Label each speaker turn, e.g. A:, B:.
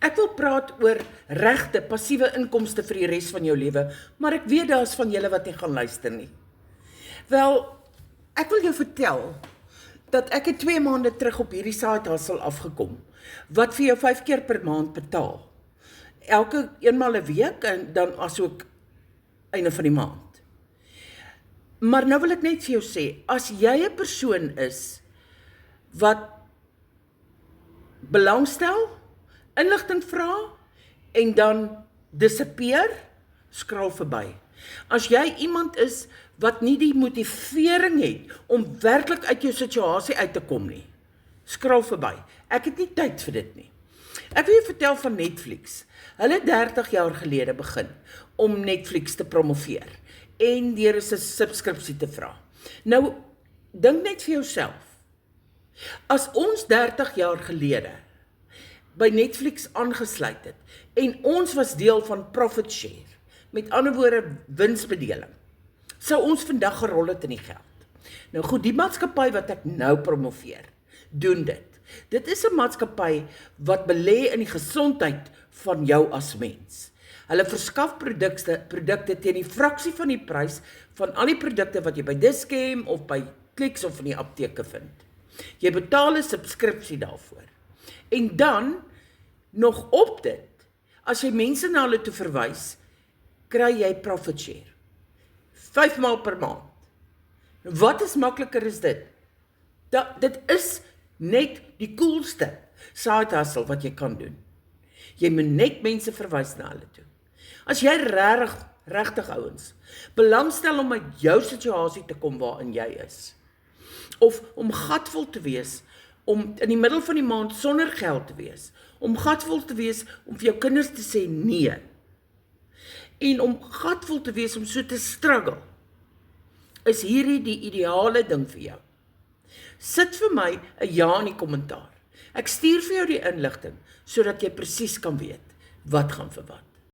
A: Ek wil praat oor regte, passiewe inkomste vir die res van jou lewe, maar ek weet daar's van julle wat nie gaan luister nie. Wel, ek wil jou vertel dat ek het 2 maande terug op hierdie side hustle afgekom, wat vir jou 5 keer per maand betaal. Elke eenmaal 'n week en dan asook einde van die maand. Maar nou wil ek net vir jou sê, as jy 'n persoon is wat belangstel, inligting vra en dan disappear, skraal verby. As jy iemand is wat nie die motivering het om werklik uit jou situasie uit te kom nie, skraal verby. Ek het nie tyd vir dit nie. Ek wil jou vertel van Netflix. Hulle het 30 jaar gelede begin om Netflix te promoveer en deur 'n subskripsie te vra. Nou, dink net vir jouself. As ons 30 jaar gelede by Netflix aangesluit het en ons was deel van profit share, met ander woorde winsbedeling, sou ons vandag gerol het in die geld. Nou goed, die maatskappy wat ek nou promoveer, doen dit. Dit is 'n maatskappy wat belê in die gesondheid van jou as mens. Hulle verskaf produkte teen die fraksie van die prys van al die produkte wat jy by Dis-Chem of by Clicks of in die apteke vind. Jy betaal 'n subskripsie daarvoor. En dan, nog op dit, as jy mense na hulle toe verwys, kry jy profit share. 5 maal per maand. Wat is makliker as dit? Dit is net die coolste side hustle wat jy kan doen. Jy moet net mense verwys na hulle toe. As jy regtig ouens belangstel om uit jou situasie te kom waarin jy is, of om gatvol te wees, om in die middel van die maand sonder geld te wees, om gatvol te wees om vir jou kinders te sê nee, en om gatvol te wees om so te struggle, is hierdie die ideale ding vir jou. Sit vir my 'n ja in die kommentaar. Ek stuur vir jou die inligting, sodat jy presies kan weet wat gaan vir wat.